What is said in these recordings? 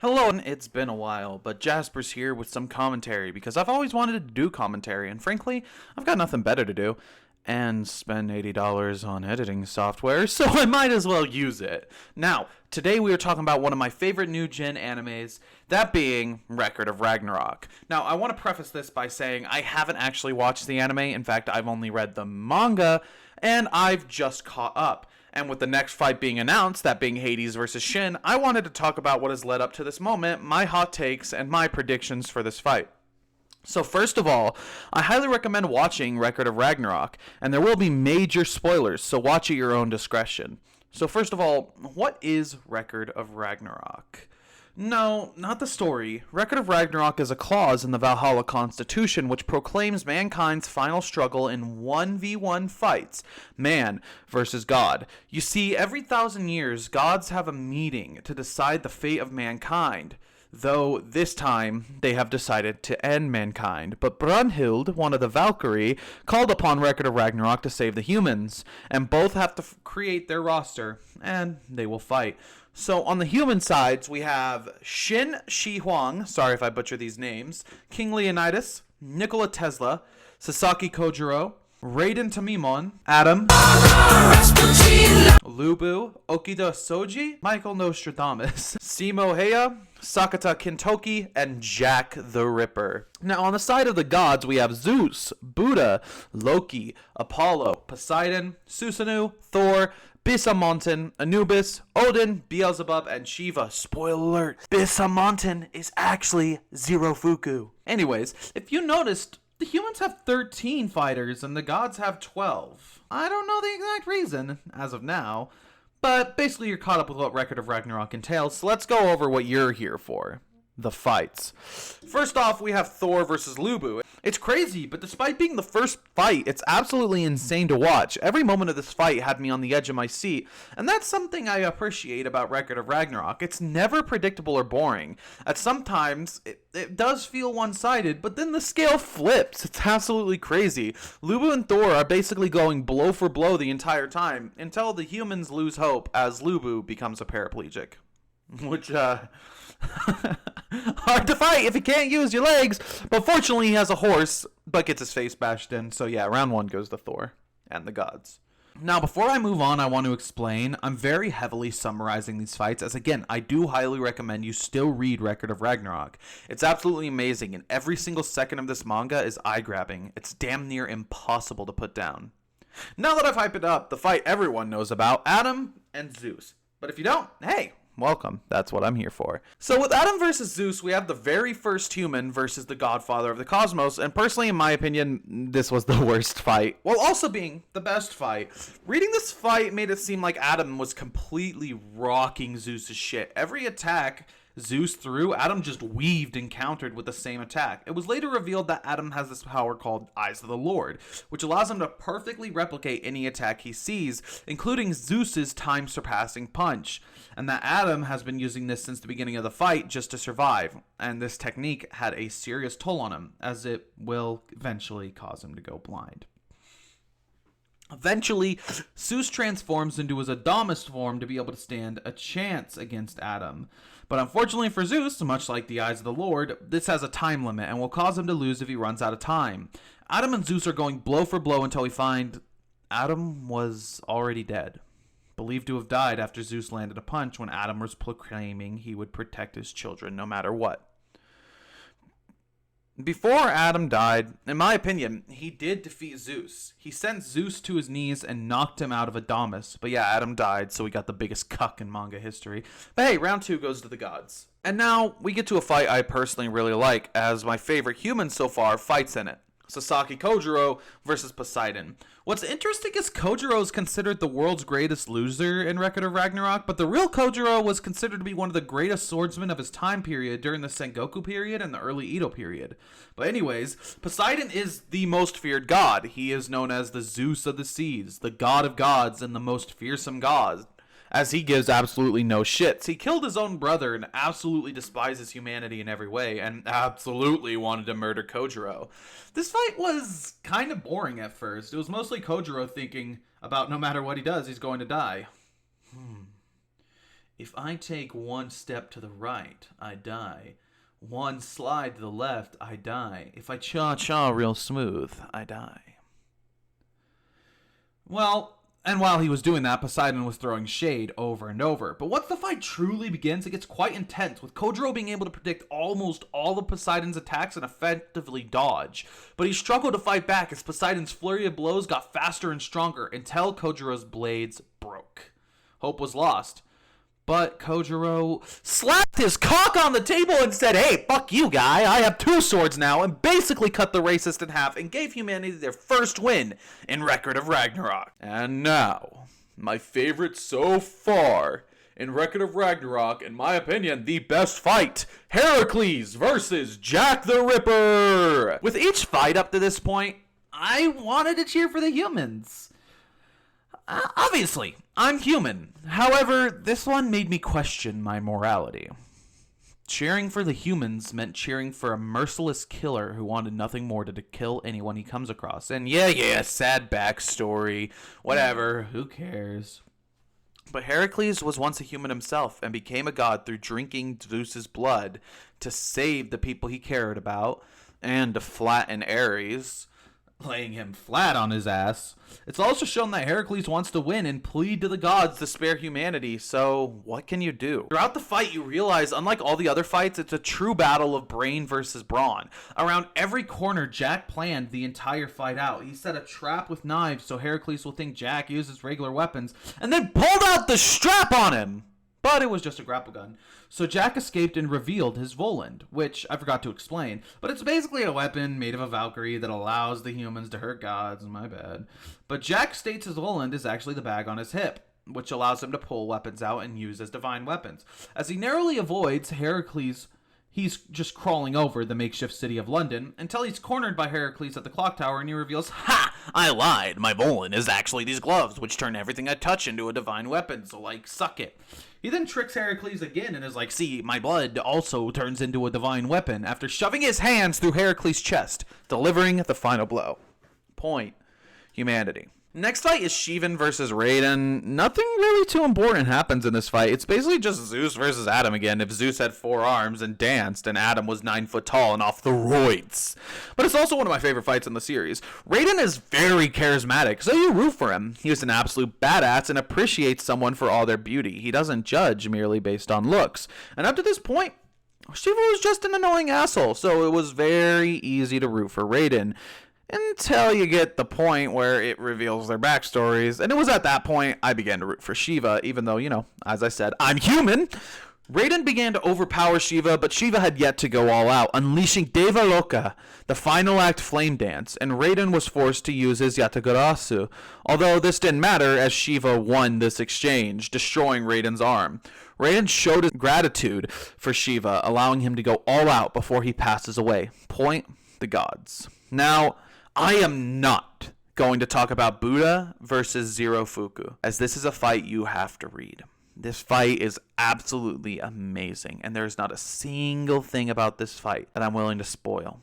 Hello, and it's been a while, but Jasper's here with some commentary because I've always wanted to do commentary, and frankly, I've got nothing better to do. And spend $80 on editing software, so I might as well use it. Now, today we are talking about one of my favorite new gen animes, that being Record of Ragnarok. Now, I want to preface this by saying I haven't actually watched the anime. In fact, I've only read the manga, and I've just caught up. And with the next fight being announced, that being Hades versus Shin, I wanted to talk about what has led up to this moment, my hot takes, and my predictions for this fight. So first of all, I highly recommend watching Record of Ragnarok, and there will be major spoilers, so watch at your own discretion. So first of all, what is Record of Ragnarok? No, not the story. Record of Ragnarok is a clause in the Valhalla Constitution which proclaims mankind's final struggle in 1v1 fights, man versus God. You see, every 1,000 years, gods have a meeting to decide the fate of mankind. Though this time they have decided to end mankind. But Brunhild, one of the Valkyrie, called upon Record of Ragnarok to save the humans, and both have to create their roster, and they will fight. So on the human sides, we have Shin Shi Huang, sorry if I butcher these names, King Leonidas, Nikola Tesla, Sasaki Kojiro, Raiden Tamimon, Adam, Lubu, Okida Soji, Michael Nostradamus, Simo Heya, Sakata Kintoki, and Jack the Ripper. Now, on the side of the gods, we have Zeus, Buddha, Loki, Apollo, Poseidon, Susanoo, Thor, Bisamonten, Anubis, Odin, Beelzebub, and Shiva. Spoiler alert, Bisamonten is actually Zirofuku. Anyways, if you noticed, the humans have 13 fighters and the gods have 12. I don't know the exact reason, as of now, but basically you're caught up with what Record of Ragnarok entails, so let's go over what you're here for. The fights. First off, we have Thor versus Lubu. It's crazy, but despite being the first fight, it's absolutely insane to watch. Every moment of this fight had me on the edge of my seat, and that's something I appreciate about Record of Ragnarok. It's never predictable or boring. At sometimes, it does feel one-sided, but then the scale flips. It's absolutely crazy. Lubu and Thor are basically going blow for blow the entire time, until the humans lose hope as Lubu becomes a paraplegic. Which, hard to fight if you can't use your legs, but fortunately he has a horse, but gets his face bashed in, so yeah, round one goes to Thor and the gods. Now, before I move on, I want to explain, I'm very heavily summarizing these fights, as again, I do highly recommend you still read Record of Ragnarok. It's absolutely amazing, and every single second of this manga is eye-grabbing. It's damn near impossible to put down. Now that I've hyped it up, the fight everyone knows about, Adam and Zeus. But if you don't, hey, welcome. That's what I'm here for. So with Adam versus Zeus, we have the very first human versus the godfather of the cosmos, and personally, in my opinion, this was the worst fight, while also being the best fight. Reading this fight made it seem like Adam was completely rocking Zeus's shit. Every attack Zeus threw, Adam just weaved and countered with the same attack. It was later revealed that Adam has this power called Eyes of the Lord, which allows him to perfectly replicate any attack he sees, including Zeus's time-surpassing punch, and that Adam has been using this since the beginning of the fight just to survive, and this technique had a serious toll on him, as it will eventually cause him to go blind. Eventually, Zeus transforms into his Adonis form to be able to stand a chance against Adam. But unfortunately for Zeus, much like the Eyes of the Lord, this has a time limit and will cause him to lose if he runs out of time. Adam and Zeus are going blow for blow until we find Adam was already dead. Believed to have died after Zeus landed a punch when Adam was proclaiming he would protect his children no matter what. Before Adam died, in my opinion, he did defeat Zeus. He sent Zeus to his knees and knocked him out of Adonis. But yeah, Adam died, so we got the biggest cuck in manga history. But hey, round two goes to the gods. And now, we get to a fight I personally really like, as my favorite human so far fights in it. Sasaki Kojiro versus Poseidon. What's interesting is Kojiro is considered the world's greatest loser in Record of Ragnarok, but the real Kojiro was considered to be one of the greatest swordsmen of his time period during the Sengoku period and the early Edo period. But anyways, Poseidon is the most feared god. He is known as the Zeus of the seas, the god of gods, and the most fearsome god, as he gives absolutely no shits. He killed his own brother and absolutely despises humanity in every way, and absolutely wanted to murder Kojiro. This fight was kind of boring at first. It was mostly Kojiro thinking about no matter what he does, he's going to die. If I take one step to the right, I die. One slide to the left, I die. If I cha-cha real smooth, I die. Well, and while he was doing that, Poseidon was throwing shade over and over. But once the fight truly begins, it gets quite intense, with Kojiro being able to predict almost all of Poseidon's attacks and effectively dodge. But he struggled to fight back as Poseidon's flurry of blows got faster and stronger until Kojiro's blades broke. Hope was lost. But Kojiro slapped his cock on the table and said, "Hey, fuck you, guy. I have 2 swords now," and basically cut the racist in half and gave humanity their first win in Record of Ragnarok. And now, my favorite so far in Record of Ragnarok, in my opinion, the best fight, Hercules versus Jack the Ripper. With each fight up to this point, I wanted to cheer for the humans. Obviously, I'm human. However, this one made me question my morality. Cheering for the humans meant cheering for a merciless killer who wanted nothing more than to kill anyone he comes across. And yeah, sad backstory. Whatever, who cares? But Hercules was once a human himself and became a god through drinking Zeus's blood to save the people he cared about and to flatten Ares, laying him flat on his ass. It's also shown that Hercules wants to win and plead to the gods to spare humanity, so what can you do? Throughout the fight, you realize, unlike all the other fights, it's a true battle of brain versus brawn. Around every corner, Jack planned the entire fight out. He set a trap with knives so Hercules will think Jack uses regular weapons, and then pulled out the strap on him! But it was just a grapple gun. So Jack escaped and revealed his Voland, which I forgot to explain, but it's basically a weapon made of a Valkyrie that allows the humans to hurt gods, my bad. But Jack states his Voland is actually the bag on his hip, which allows him to pull weapons out and use as divine weapons. As he narrowly avoids Hercules, he's just crawling over the makeshift city of London until he's cornered by Hercules at the clock tower and he reveals, "Ha! I lied. My Voland is actually these gloves, which turn everything I touch into a divine weapon, so like, suck it." He then tricks Hercules again and is like, "See, my blood also turns into a divine weapon," after shoving his hands through Hercules' chest, delivering the final blow. Point. Humanity. Next fight is Shivan versus Raiden. Nothing really too important happens in this fight. It's basically just Zeus versus Adam again. If Zeus had 4 arms and danced, and Adam was 9 foot tall and off the roids. But it's also one of my favorite fights in the series. Raiden is very charismatic, so you root for him. He's an absolute badass and appreciates someone for all their beauty. He doesn't judge merely based on looks. And up to this point, Shiva was just an annoying asshole, so it was very easy to root for Raiden. Until you get the point where it reveals their backstories. And it was at that point I began to root for Shiva, even though, as I said, I'm human. Raiden began to overpower Shiva, but Shiva had yet to go all out, unleashing Deva Loka, the final act flame dance, and Raiden was forced to use his Yatagarasu. Although this didn't matter, as Shiva won this exchange, destroying Raiden's arm. Raiden showed his gratitude for Shiva, allowing him to go all out before he passes away. Point the gods. Now, I am not going to talk about Buddha versus Zero Fuku, as this is a fight you have to read. This fight is absolutely amazing, and there's not a single thing about this fight that I'm willing to spoil.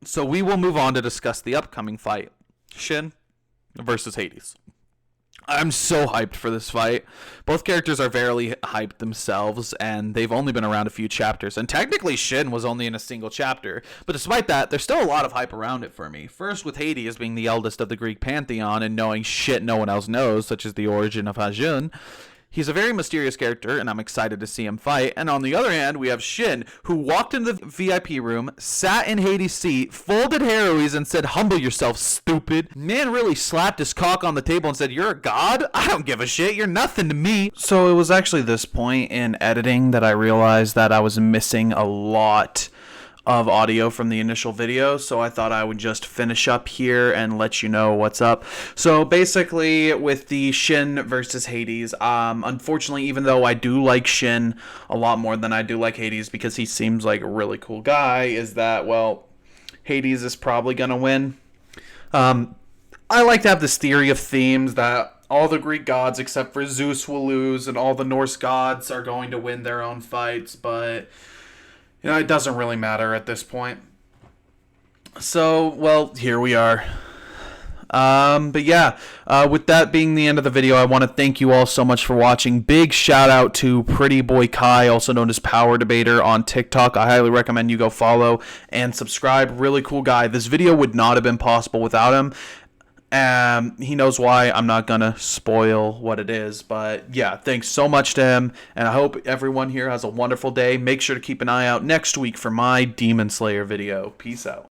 So we will move on to discuss the upcoming fight, Shin versus Hades. I'm so hyped for this fight. Both characters are very hyped themselves, and they've only been around a few chapters. And technically, Shin was only in a single chapter. But despite that, there's still a lot of hype around it for me. First, with Hades being the eldest of the Greek pantheon and knowing shit no one else knows, such as the origin of Hajun. He's a very mysterious character, and I'm excited to see him fight. And on the other hand, we have Shin, who walked into the VIP room, sat in Hades' seat, folded Hercules, and said, "Humble yourself, stupid." Man really slapped his cock on the table and said, "You're a god? I don't give a shit. You're nothing to me." So it was actually this point in editing that I realized that I was missing a lot of audio from the initial video, so I thought I would just finish up here and let you know what's up. So basically, with the Shin versus Hades, unfortunately, even though I do like Shin a lot more than I do like Hades because he seems like a really cool guy, is that, well, Hades is probably gonna win. I like to have this theory of themes that all the Greek gods except for Zeus will lose and all the Norse gods are going to win their own fights, but it doesn't really matter at this point. So, well, here we are. But yeah, with that being the end of the video, I want to thank you all so much for watching. Big shout out to Pretty Boy Kai, also known as Power Debater on TikTok. I highly recommend you go follow and subscribe. Really cool guy. This video would not have been possible without him. He knows why. I'm not gonna spoil what it is, but yeah, thanks so much to him, and I hope everyone here has a wonderful day. Make sure to keep an eye out next week for my Demon Slayer video. Peace out.